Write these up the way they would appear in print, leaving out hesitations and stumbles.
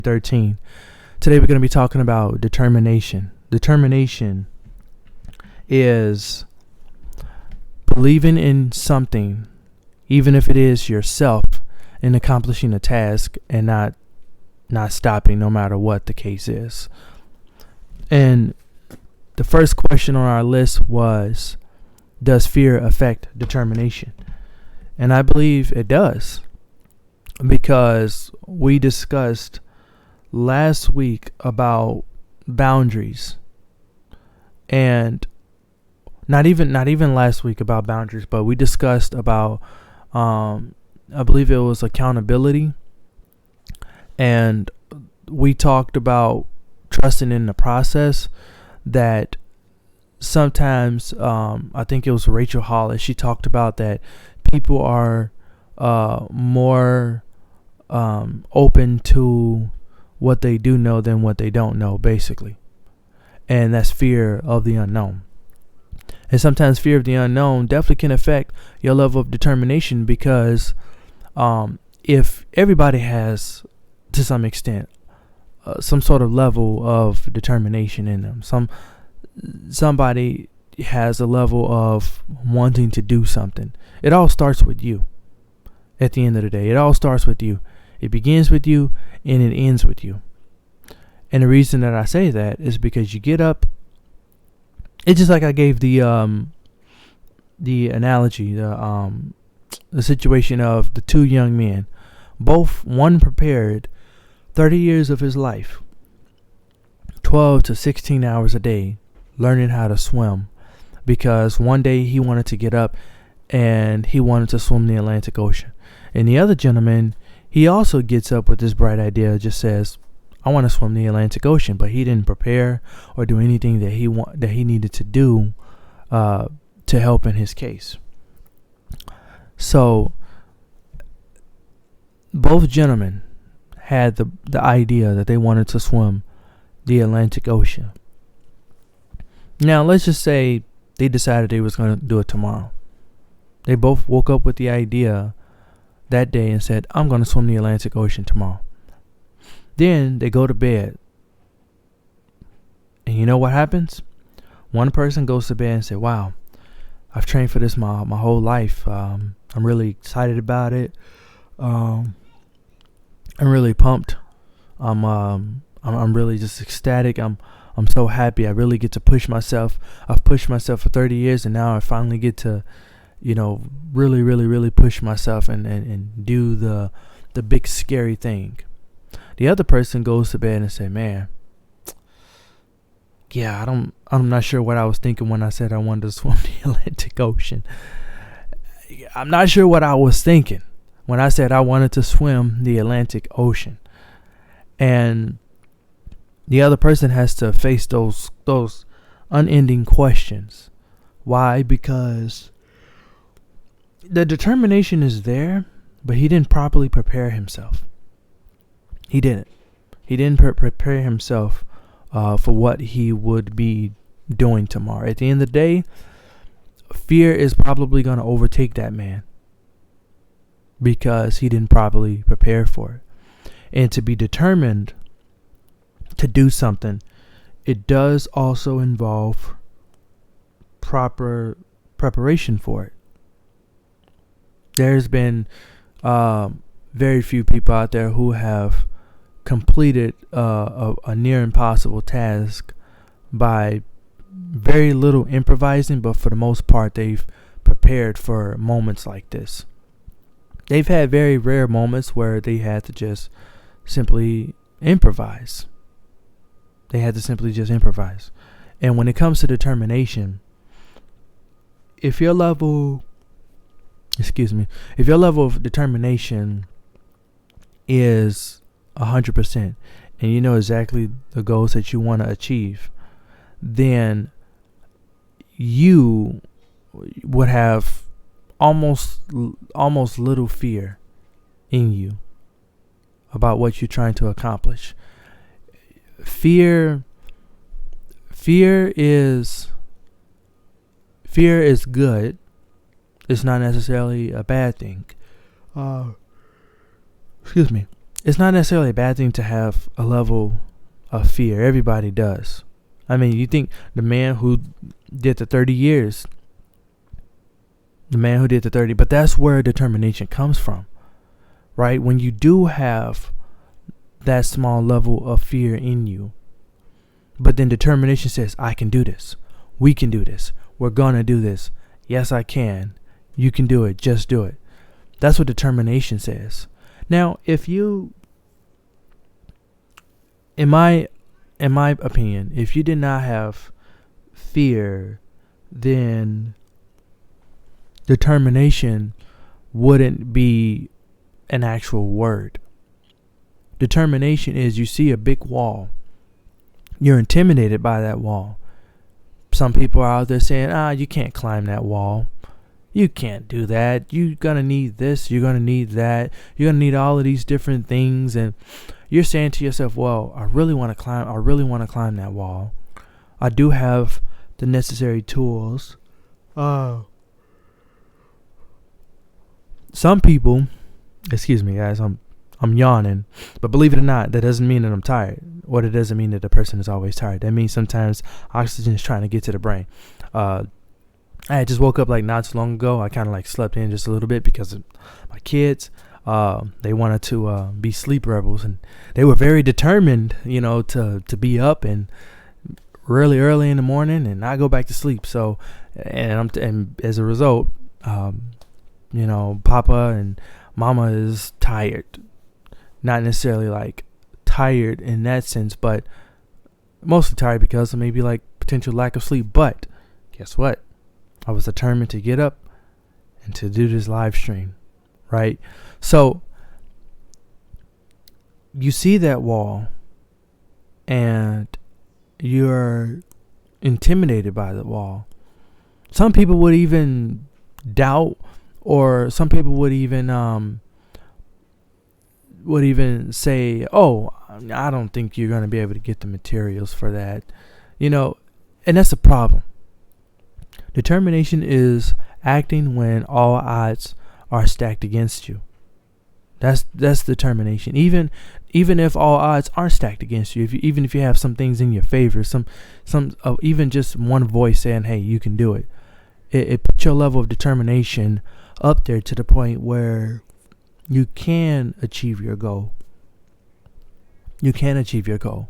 Fourhim2013. Today we're going to be talking about determination. Determination is believing in something, even if it is yourself, in accomplishing a task and not stopping no matter what the case is. And the first question on our list was, does fear affect determination? And I believe it does, because we discussed last week about boundaries, and not even last week about boundaries, but we discussed about I believe it was accountability, and we talked about trusting in the process. That sometimes I think it was Rachel Hollis, she talked about that people are more open to what they do know than what they don't know, basically. And that's fear of the unknown. And sometimes fear of the unknown definitely can affect your level of determination, because if everybody has, to some extent, some sort of level of determination in them, somebody has a level of wanting to do something. It all starts with you. At the end of the day, it all starts with you. It begins with you and it ends with you. And the reason that I say that is because you get up. It's just like I gave the analogy, the situation of the two young men. One prepared 30 years of his life, 12 to 16 hours a day, learning how to swim, because one day he wanted to get up and he wanted to swim the Atlantic Ocean. And the other gentleman, he also gets up with this bright idea, just says, I want to swim the Atlantic Ocean, but he didn't prepare or do anything that he needed to do to help in his case. So both gentlemen had the idea that they wanted to swim the Atlantic Ocean. Now, let's just say they decided they was going to do it tomorrow. They both woke up with the idea that day and said, I'm going to swim the Atlantic Ocean tomorrow. Then they go to bed. And you know what happens? One person goes to bed and says, wow, I've trained for this my whole life. I'm really excited about it. I'm really pumped. I'm really just ecstatic. I'm so happy. I really get to push myself. I've pushed myself for 30 years, and now I finally get to, really, really, really push myself and do the big scary thing. The other person goes to bed and say, man, yeah, I'm not sure what I was thinking when I said I wanted to swim the Atlantic Ocean. I'm not sure what I was thinking when I said I wanted to swim the Atlantic Ocean. And the other person has to face those unending questions. Why? Because the determination is there, but he didn't properly prepare himself. He didn't prepare himself for what he would be doing tomorrow. At the end of the day, fear is probably going to overtake that man, because he didn't properly prepare for it. And to be determined to do something, it does also involve proper preparation for it. There's been very few people out there who have completed a near impossible task by very little improvising, but for the most part they've prepared for moments like this. They've had very rare moments where they had to just simply improvise. And when it comes to determination, if your level of determination is 100%, and you know exactly the goals that you want to achieve, then you would have almost little fear in you about what you're trying to accomplish. Fear is good. It's not necessarily a bad thing. it's not necessarily a bad thing to have a level of fear. Everybody does. I mean, you think the man who did the 30 years, but that's where determination comes from, right? When you do have that small level of fear in you, but then determination says, I can do this. We can do this. We're going to do this. Yes, I can. You can do it. Just do it. That's what determination says. Now, if you, in my opinion, if you did not have fear, then determination wouldn't be an actual word. Determination is you see a big wall. You're intimidated by that wall. Some people are out there saying, you can't climb that wall. You can't do that. You're going to need this. You're going to need that. You're going to need all of these different things. And you're saying to yourself, well, I really want to climb that wall. I do have the necessary tools. Some people, excuse me guys, I'm yawning, but believe it or not, that doesn't mean that I'm tired. Or it doesn't mean that the person is always tired. That means sometimes oxygen is trying to get to the brain. I had just woke up like not too long ago. I kind of like slept in just a little bit because of my kids. They wanted to be sleep rebels, and they were very determined, to be up and really early in the morning and not go back to sleep. So, and as a result, Papa and Mama is tired. Not necessarily like tired in that sense, but mostly tired because of maybe like potential lack of sleep. But guess what? I was determined to get up and to do this live stream, right? So you see that wall and you're intimidated by the wall. Some people would even doubt, or some people would even say, oh, I don't think you're going to be able to get the materials for that, and that's a problem. Determination is acting when all odds are stacked against you. That's determination. Even if all odds aren't stacked against you, even if you have some things in your favor, even just one voice saying, "Hey, you can do it." It puts your level of determination up there to the point where you can achieve your goal. You can achieve your goal,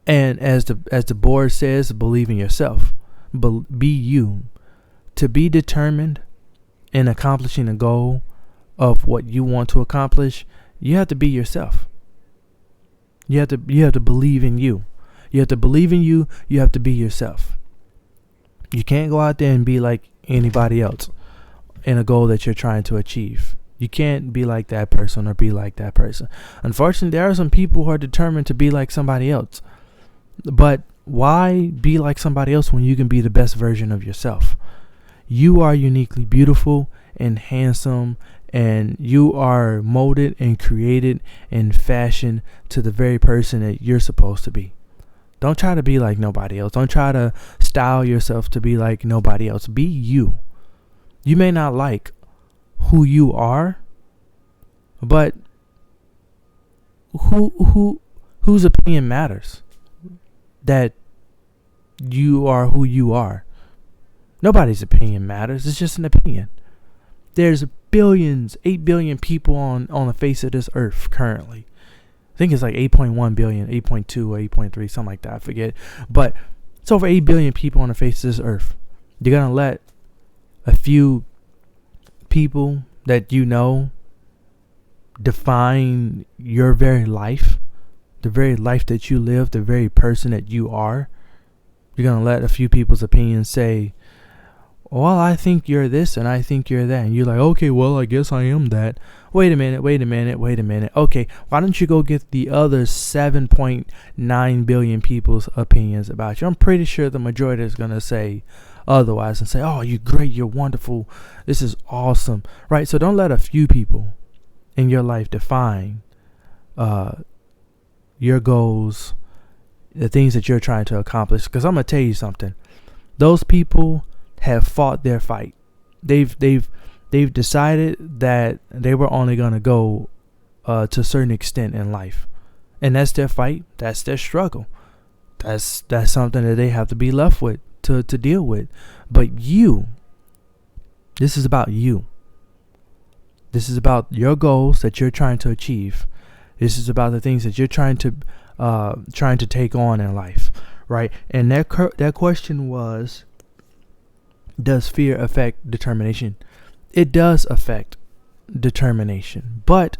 and as the board says, believe in yourself. Be you. To be determined in accomplishing a goal of what you want to accomplish, you have to be yourself. You have to believe in you. You have to believe in you. You have to be yourself. You can't go out there and be like anybody else in a goal that you're trying to achieve. You can't be like that person or be like that person. Unfortunately, there are some people who are determined to be like somebody else. But why be like somebody else when you can be the best version of yourself? You are uniquely beautiful and handsome, and you are molded and created and fashioned to the very person that you're supposed to be. Don't try to be like nobody else. Don't try to style yourself to be like nobody else. Be you. You may not like who you are, but whose opinion matters? That you are who you are. Nobody's opinion matters. It's just an opinion. There's 8 billion people on the face of this earth currently. I think it's like 8.1 billion, 8.2 or 8.3, something like that. I forget. But it's over 8 billion people on the face of this earth. You're going to let a few people that define your very life, the very life that you live, the very person that you are. You're going to let a few people's opinions say, well, I think you're this and I think you're that. And you're like, okay, well, I guess I am that. Wait a minute. Okay, why don't you go get the other 7.9 billion people's opinions about you? I'm pretty sure the majority is going to say otherwise and say, oh, you're great, you're wonderful, this is awesome, right? So don't let a few people in your life define your goals, the things that you're trying to accomplish. Because I'm going to tell you something. Those people have fought their fight. They've decided that they were only going to go to a certain extent in life, and that's their fight. That's their struggle. That's something that they have to be left with to deal with. But this is about you. This is about your goals that you're trying to achieve. This is about the things that you're trying to take on in life, right? And that question was, does fear affect determination? It does affect determination, but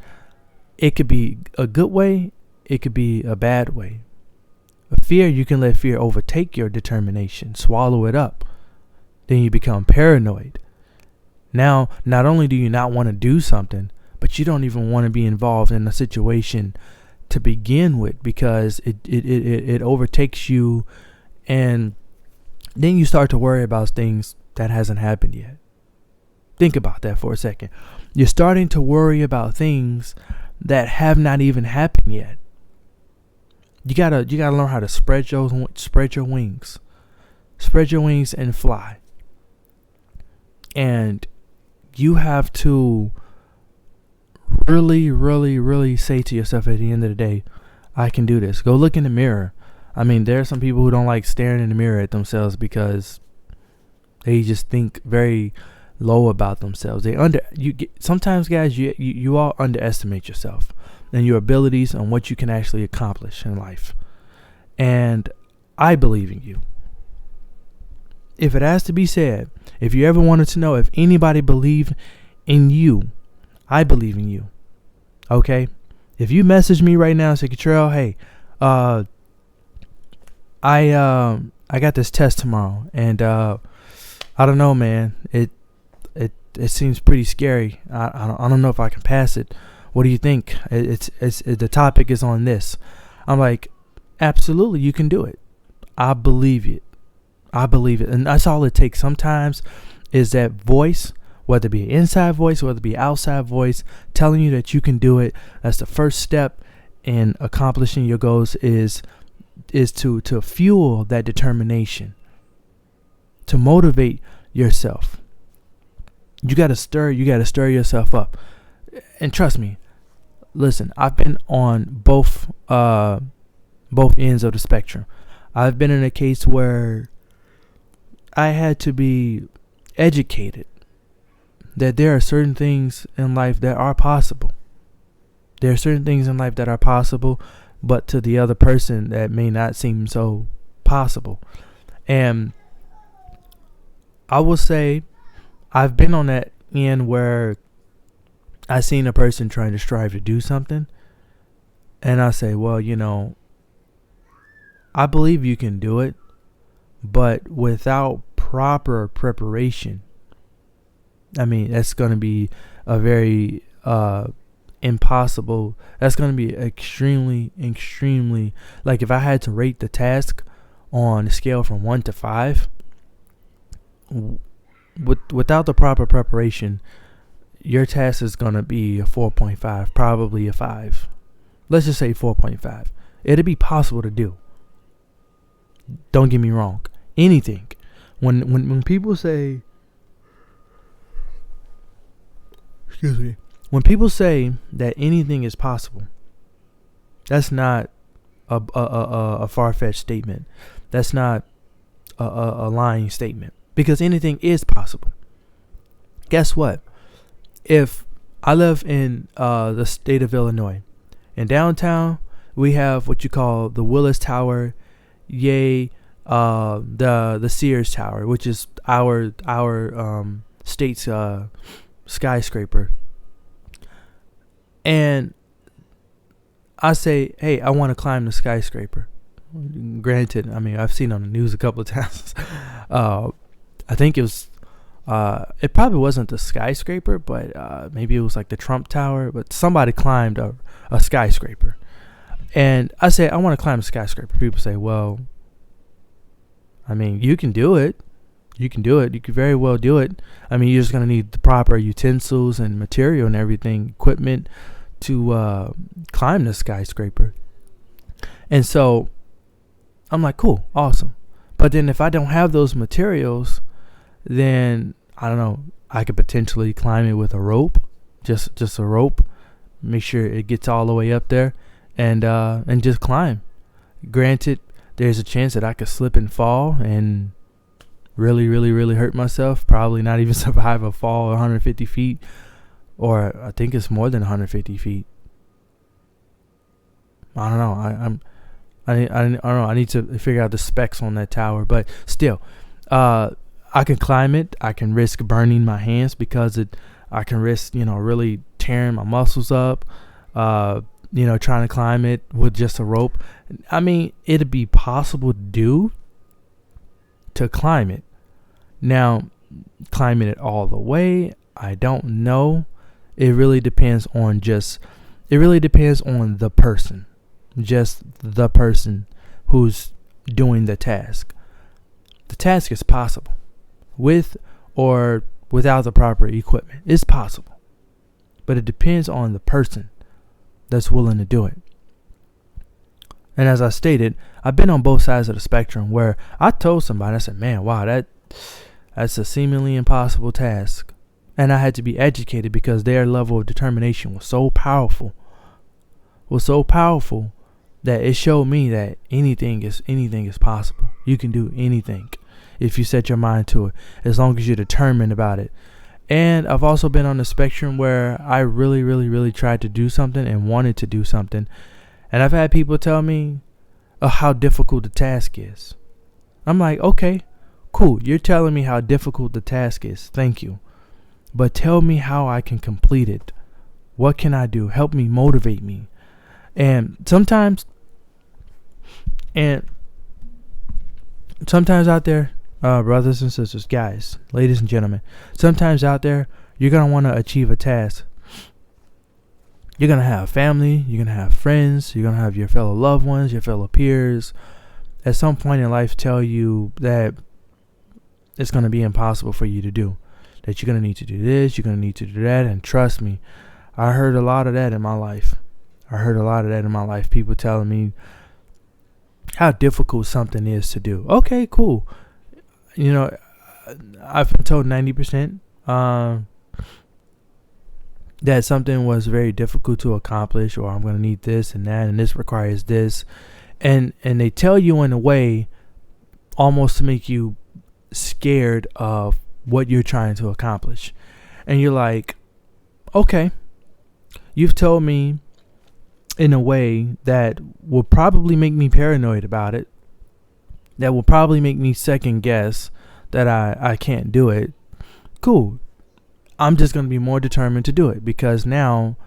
it could be a good way. It could be a bad way. Fear, you can let fear overtake your determination, swallow it up. Then you become paranoid. Now, not only do you not want to do something, but you don't even want to be involved in a situation to begin with, because it overtakes you, and then you start to worry about things that hasn't happened yet. Think about that for a second. You're starting to worry about things that have not even happened yet. You gotta learn how to spread your wings, and fly. And you have to really, really, really say to yourself at the end of the day, I can do this. Go look in the mirror. I mean, there are some people who don't like staring in the mirror at themselves because they just think very low about themselves. Sometimes, guys, you all underestimate yourself and your abilities and what you can actually accomplish in life. And I believe in you. If it has to be said, if you ever wanted to know if anybody believed in you, I believe in you. Okay? If you message me right now and say, Catrell, hey, I got this test tomorrow, and I don't know, man. It seems pretty scary. I don't know if I can pass it. What do you think? The topic is on this. I'm like, absolutely, you can do it. I believe it. And that's all it takes. Sometimes is that voice, whether it be an inside voice, whether it be an outside voice, telling you that you can do it. That's the first step in accomplishing your goals, is to fuel that determination, to motivate yourself. You got to stir yourself up. And trust me, listen, I've been on both ends of the spectrum. I've been in a case where I had to be educated that there are certain things in life that are possible. There are certain things in life that are possible, but to the other person that may not seem so possible. And I will say I've been on that end where I seen a person trying to strive to do something, and I say, well, I believe you can do it, but without proper preparation, I mean, that's going to be a very impossible. That's going to be extremely, like, if I had to rate the task on a scale from 1 to 5, without the proper preparation, your task is going to be a 4.5, probably a 5. Let's just say 4.5. It'll be possible to do. Don't get me wrong. Anything. When people say, excuse me, when people say that anything is possible, that's not a far-fetched statement. That's not a lying statement, because anything is possible. Guess what? If I live in the state of Illinois, in downtown, we have what you call the Willis Tower, the Sears Tower, which is our state's skyscraper. And I say, hey, I want to climb the skyscraper. Granted, I mean, I've seen it on the news a couple of times. I think it was, it probably wasn't the skyscraper, but maybe it was like the Trump Tower. But somebody climbed a skyscraper. And I say, I want to climb a skyscraper. People say, well, I mean, you can do it. You can do it. You could very well do it. I mean, you're just going to need the proper utensils and material and everything, equipment to climb the skyscraper. And so I'm like, cool, awesome. But then if I don't have those materials, then I don't know, I could potentially climb it with a rope, just a rope. make sure it gets all the way up there, and just climb. Granted, there's a chance that I could slip and fall and really, really, really hurt myself. Probably not even survive a fall 150 feet, or I think it's more than 150 feet. I don't know. I don't know. I need to figure out the specs on that tower, but still, I can climb it. I can risk burning my hands because I can risk, really tearing my muscles up. Trying to climb it with just a rope. I mean, it'd be possible to climb it. Now, climbing it all the way, I don't know. It really depends on the person. Just the person who's doing the task. The task is possible. With or without the proper equipment. It's possible. But it depends on the person that's willing to do it. And as I stated, I've been on both sides of the spectrum where I told somebody, I said, man, wow, that's a seemingly impossible task. And I had to be educated because their level of determination was so powerful. That it showed me that anything is possible. You can do anything if you set your mind to it, as long as you're determined about it. And I've also been on the spectrum where I really, really, really tried to do something and wanted to do something. And I've had people tell me how difficult the task is. I'm like, okay, cool. You're telling me how difficult the task is. Thank you. But tell me how I can complete it. What can I do? Help me, motivate me. And sometimes out there, brothers and sisters, guys, ladies and gentlemen, sometimes out there, you're going to want to achieve a task. You're going to have family, you're going to have friends, you're going to have your fellow loved ones, your fellow peers, at some point in life tell you that it's going to be impossible for you to do. That you're going to need to do this, you're going to need to do that, and trust me, I heard a lot of that in my life. People telling me how difficult something is to do. Okay, cool. I've been told 90% that something was very difficult to accomplish, or I'm going to need this and that, and this requires this. And they tell you in a way almost to make you scared of what you're trying to accomplish. And you're like, okay, you've told me in a way that will probably make me paranoid about it, that will probably make me second guess that I can't do it. Cool. I'm just going to be more determined to do it, because now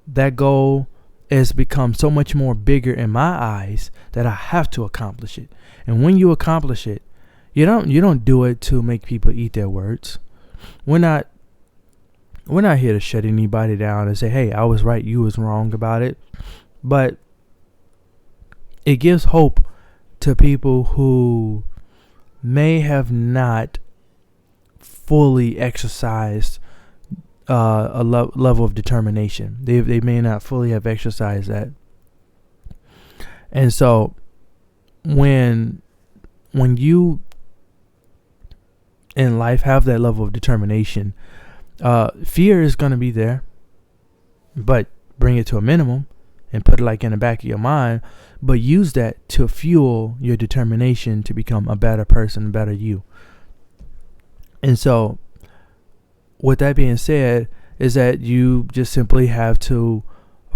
that goal has become so much more bigger in my eyes that I have to accomplish it. And when you accomplish it, you don't do it to make people eat their words. We're not here to shut anybody down and say, hey, I was right, you was wrong about it. But it gives hope to people who may have not fully exercised a level of determination. They may not fully have exercised that. And so when you in life have that level of determination, fear is going to be there, but bring it to a minimum and put it like in the back of your mind, but use that to fuel your determination to become a better person, a better you. And so with that being said, is that you just simply have to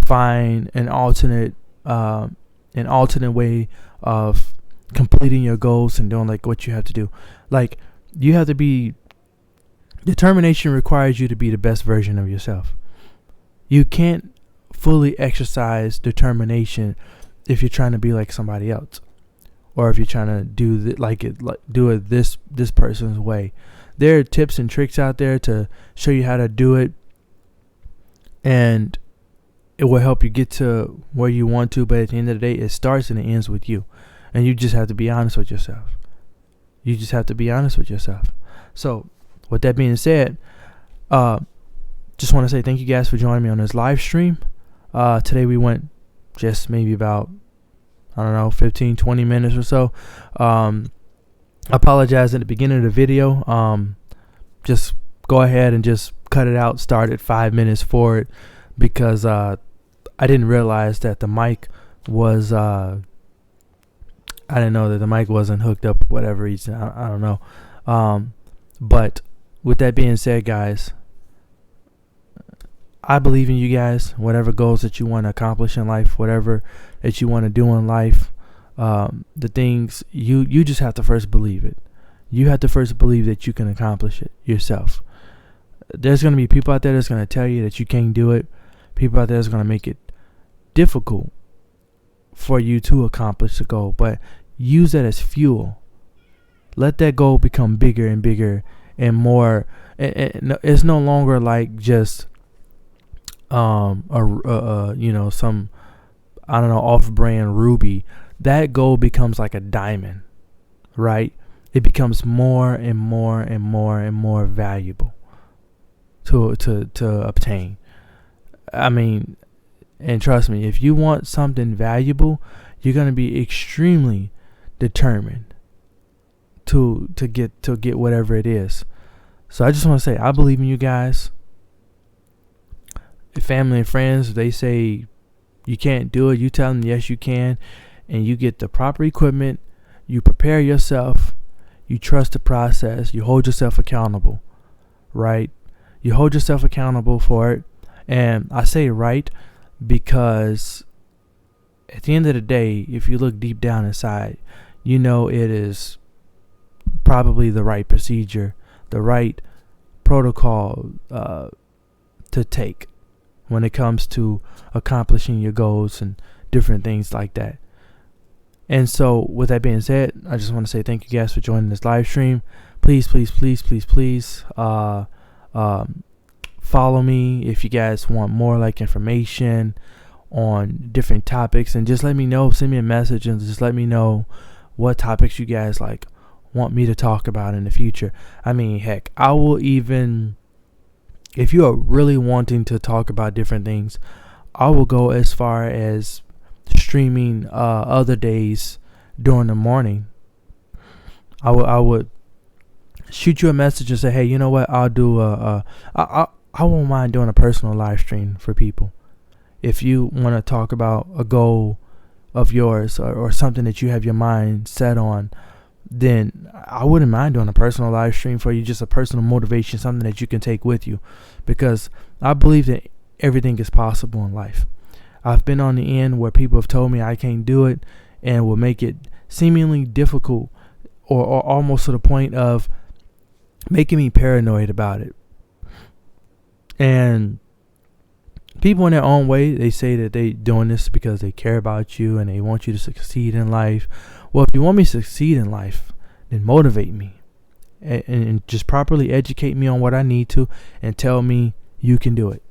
find an alternate way of completing your goals and doing like what you have to do. Like, you have to be, determination requires you to be the best version of yourself. You can't fully exercise determination if you're trying to be like somebody else, or if you're trying to do this person's way. There are tips and tricks out there to show you how to do it, and it will help you get to where you want to. But at the end of the day, it starts and it ends with you, and you just have to be honest with yourself. So with that being said, just want to say thank you guys for joining me on this live stream. Today we went just maybe about, 15, 20 minutes or so. I apologize at the beginning of the video. Just go ahead and just cut it out. Start at 5 minutes forward. because I didn't realize that the mic was I didn't know that the mic wasn't hooked up for whatever reason. I don't know. But with that being said, guys, I believe in you guys. Whatever goals that you want to accomplish in life, whatever that you want to do in life, the things you just have to first believe it. You have to first believe that you can accomplish it yourself. There's going to be people out there that's going to tell you that you can't do it. People out there that's going to make it difficult for you to accomplish the goal. But use that as fuel. Let that goal become bigger and bigger and more. It's no longer like just some I don't know, off-brand ruby. That gold becomes like a diamond, right? It becomes more and more and more and more valuable to obtain. I mean, and trust me, if you want something valuable, you're gonna be extremely determined to get whatever it is. So I just want to say, I believe in you guys. Family and friends, they say you can't do it, you tell them yes you can, and you get the proper equipment, you prepare yourself, you trust the process, you hold yourself accountable, right? You hold yourself accountable for it. And I say right because at the end of the day, if you look deep down inside, you know it is probably the right procedure, the right protocol to take when it comes to accomplishing your goals and different things like that. And so with that being said, I just want to say thank you guys for joining this live stream. Please follow me if you guys want more like information on different topics, and just let me know, send me a message and just let me know what topics you guys like want me to talk about in the future. I mean, heck, I will even, if you are really wanting to talk about different things, I will go as far as streaming other days during the morning. I would shoot you a message and say, hey, you know what, I'll do I won't mind doing a personal live stream for people. If you want to talk about a goal of yours or something that you have your mind set on, then I wouldn't mind doing a personal live stream for you, just a personal motivation, something that you can take with you, because I believe that everything is possible in life. I've been on the end where people have told me I can't do it and will make it seemingly difficult or almost to the point of making me paranoid about it. And people in their own way, they say that they doing this because they care about you and they want you to succeed in life. Well, if you want me to succeed in life, then motivate me and just properly educate me on what I need to and tell me you can do it.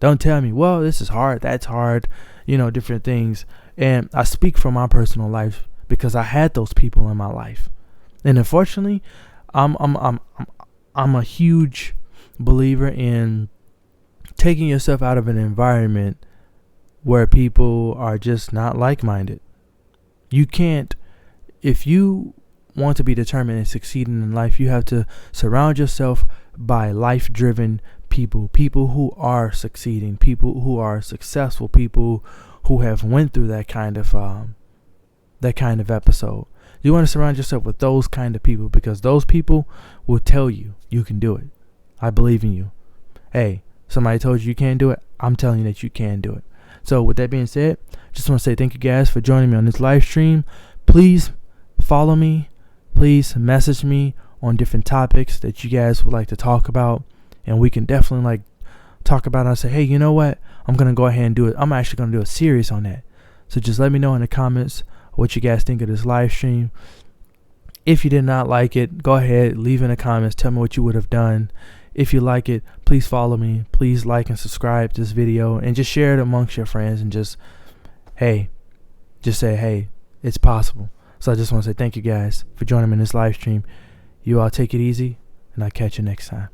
Don't tell me, well, this is hard, that's hard, different things. And I speak from my personal life because I had those people in my life. And unfortunately, I'm a huge believer in taking yourself out of an environment where people are just not like-minded. You can't, if you want to be determined and succeeding in life, you have to surround yourself by life-driven people who are succeeding, people who are successful, people who have went through that kind of episode. You want to surround yourself with those kind of people because those people will tell you you can do it. I believe in you. Hey, somebody told you can't do it. I'm telling you that you can do it. So with that being said, just want to say thank you guys for joining me on this live stream. Please follow me. Please message me on different topics that you guys would like to talk about. And we can definitely talk about it and say, hey, you know what? I'm going to go ahead and do it. I'm actually going to do a series on that. So just let me know in the comments what you guys think of this live stream. If you did not like it, go ahead, leave in the comments. Tell me what you would have done. If you like it, please follow me. Please like and subscribe to this video and just share it amongst your friends and just say, hey, it's possible. So I just want to say thank you guys for joining me in this live stream. You all take it easy and I'll catch you next time.